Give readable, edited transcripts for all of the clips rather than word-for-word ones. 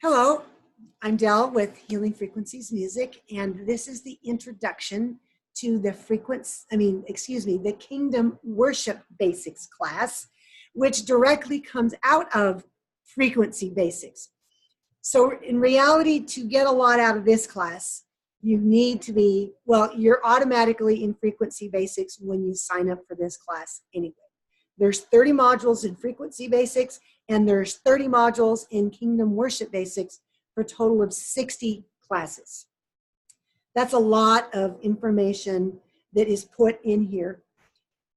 Hello, I'm Del with Healing Frequencies Music, and this is the introduction to the the Kingdom Worship Basics class, which directly comes out of Frequency Basics. So in reality, to get a lot out of this class, you need to be, you're automatically in Frequency Basics when you sign up for this class anyway. There's 30 modules in Frequency Basics, and there's 30 modules in Kingdom Worship Basics for a total of 60 classes. That's a lot of information that is put in here.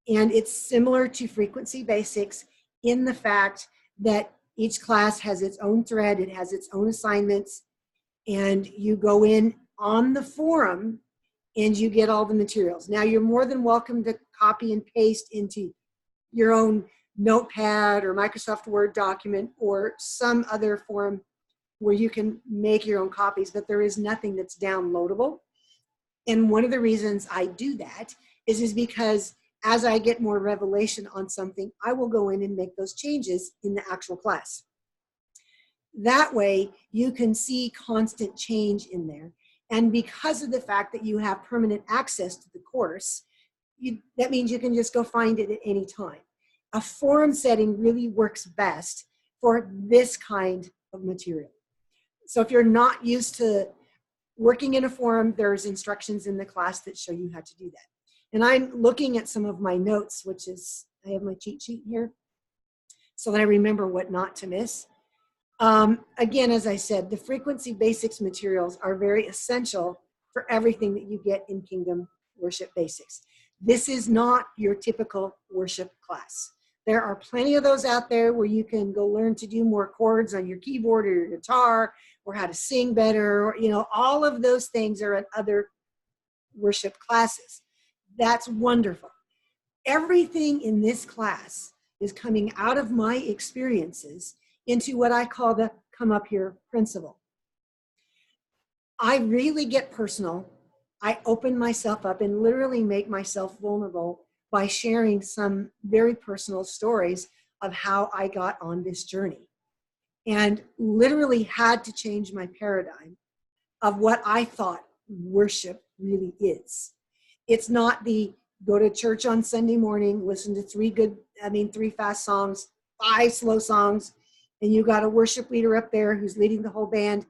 And it's similar to Frequency Basics in the fact that each class has its own thread, it has its own assignments, and you go in on the forum and you get all the materials. Now, you're more than welcome to copy and paste into your own notepad or Microsoft Word document or some other form where you can make your own copies, but there is nothing that's downloadable. And one of the reasons I do that is because as I get more revelation on something, I will go in and make those changes in the actual class. That way you can see constant change in there. And because of the fact that you have permanent access to the course, that means you can just go find it at any time. A forum setting really works best for this kind of material. So if you're not used to working in a forum, there's instructions in the class that show you how to do that. And I'm looking at some of my notes, which is, I have my cheat sheet here, so that I remember what not to miss. Again, as I said, the Frequency Basics materials are very essential for everything that you get in Kingdom Worship Basics. This is not your typical worship class. There are plenty of those out there where you can go learn to do more chords on your keyboard or your guitar, or how to sing better, or, all of those things are in other worship classes. That's wonderful. Everything in this class is coming out of my experiences into what I call the come up here principle. I really get personal. I open myself up and literally make myself vulnerable by sharing some very personal stories of how I got on this journey, and literally had to change my paradigm of what I thought worship really is. It's not the go to church on Sunday morning, listen to three fast songs, 5 slow songs, and you got a worship leader up there who's leading the whole band.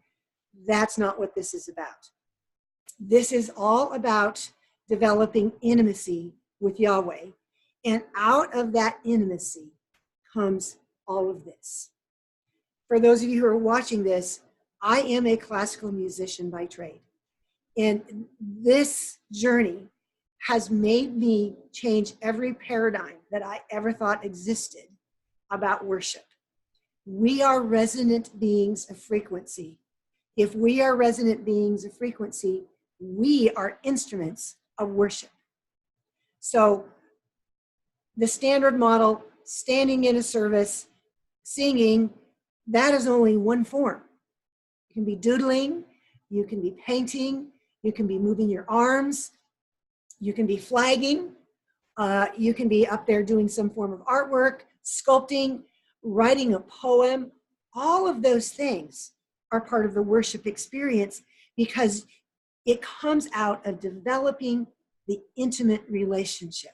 That's not what this is about. This is all about developing intimacy with Yahweh. And out of that intimacy comes all of this. For those of you who are watching this, I am a classical musician by trade. And this journey has made me change every paradigm that I ever thought existed about worship. We are resonant beings of frequency. If we are resonant beings of frequency, we are instruments of worship. So the standard model, standing in a service, singing, that is only one form. You can be doodling, you can be painting, you can be moving your arms, you can be flagging, you can be up there doing some form of artwork, sculpting, writing a poem. All of those things are part of the worship experience because it comes out of developing the intimate relationship.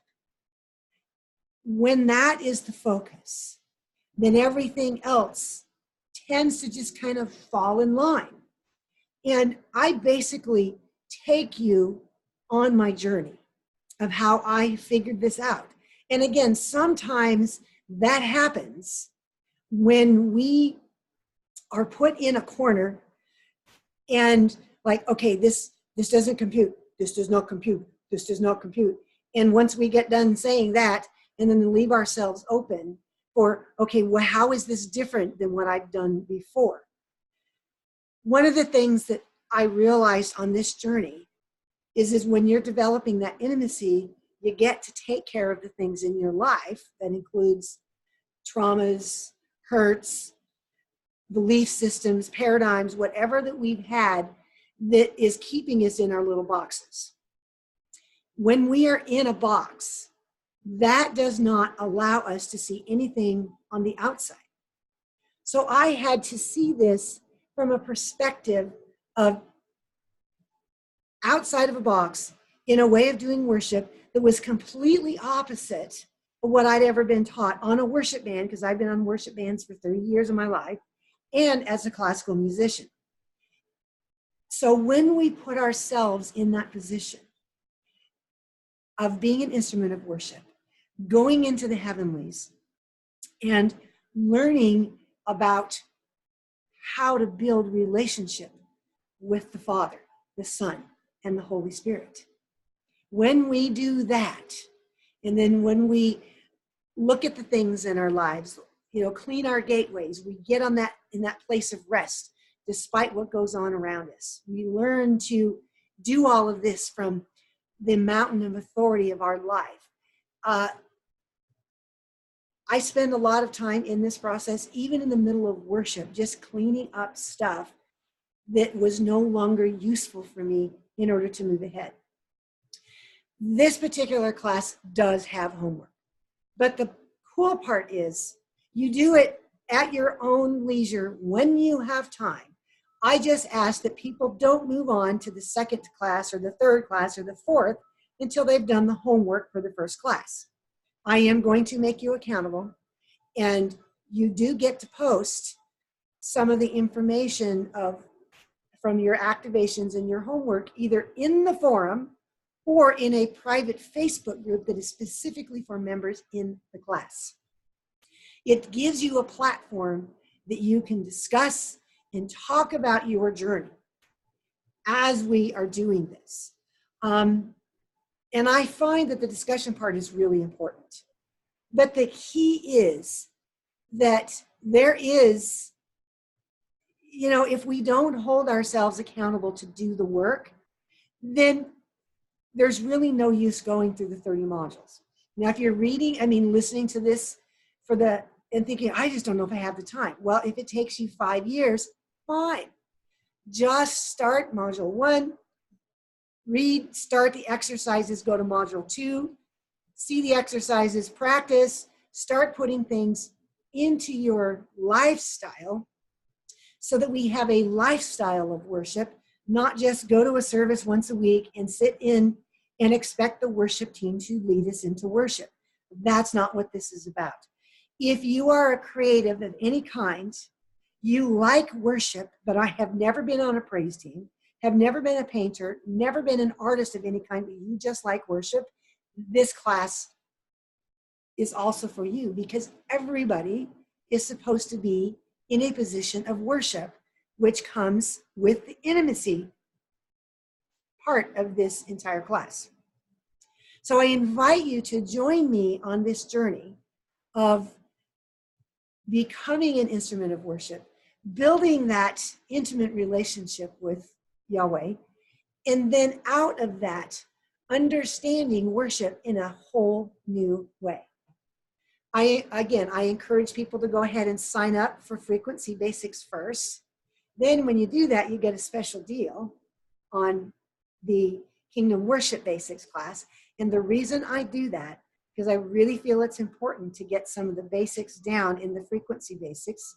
When that is the focus, then everything else tends to just kind of fall in line. And I basically take you on my journey of how I figured this out. And again, sometimes that happens when we are put in a corner and like, okay, this doesn't compute, this does not compute, this does not compute. And once we get done saying that, and then leave ourselves open for, okay, well, how is this different than what I've done before? One of the things that I realized on this journey is when you're developing that intimacy, you get to take care of the things in your life that includes traumas, hurts, belief systems, paradigms, whatever that we've had that is keeping us in our little boxes. When we are in a box, that does not allow us to see anything on the outside. So I had to see this from a perspective of outside of a box in a way of doing worship that was completely opposite of what I'd ever been taught on a worship band, because I've been on worship bands for 30 years of my life, and as a classical musician. So when we put ourselves in that position of being an instrument of worship, going into the heavenlies, and learning about how to build relationship with the Father, the Son, and the Holy Spirit. When we do that, and then when we look at the things in our lives, clean our gateways, we get on that in that place of rest, despite what goes on around us. We learn to do all of this from the mountain of authority of our life. I spend a lot of time in this process, even in the middle of worship, just cleaning up stuff that was no longer useful for me in order to move ahead. This particular class does have homework, but the cool part is you do it at your own leisure when you have time. I just ask that people don't move on to the second class or the third class or the fourth until they've done the homework for the first class. I am going to make you accountable, and you do get to post some of the information from your activations and your homework either in the forum or in a private Facebook group that is specifically for members in the class. It gives you a platform that you can discuss and talk about your journey as we are doing this. And I find that the discussion part is really important. But the key is that there is, if we don't hold ourselves accountable to do the work, then there's really no use going through the 30 modules. Now, if you're listening to this and thinking, I just don't know if I have the time. Well, if it takes you 5 years, fine. Just start module 1, start the exercises, go to module 2, see the exercises, practice, start putting things into your lifestyle so that we have a lifestyle of worship, not just go to a service once a week and sit in and expect the worship team to lead us into worship. That's not what this is about. If you are a creative of any kind, you like worship, but I have never been on a praise team, have never been a painter, never been an artist of any kind, but you just like worship, this class is also for you, because everybody is supposed to be in a position of worship, which comes with the intimacy part of this entire class. So I invite you to join me on this journey of becoming an instrument of worship, building that intimate relationship with Yahweh, and then out of that, understanding worship in a whole new way. I encourage people to go ahead and sign up for Frequency Basics first. Then when you do that, you get a special deal on the Kingdom Worship Basics class. And the reason I do that, because I really feel it's important to get some of the basics down in the Frequency Basics.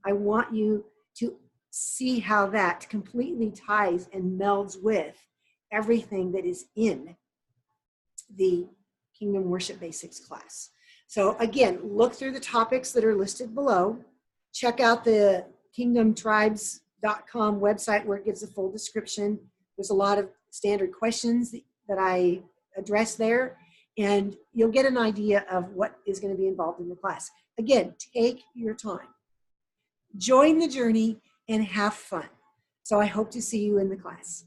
I want you to see how that completely ties and melds with everything that is in the Kingdom Worship Basics class. So again, look through the topics that are listed below. Check out the kingdomtribes.com website where it gives a full description. There's a lot of standard questions that I address there, and you'll get an idea of what is going to be involved in the class. Again, take your time. Join the journey and have fun. So I hope to see you in the class.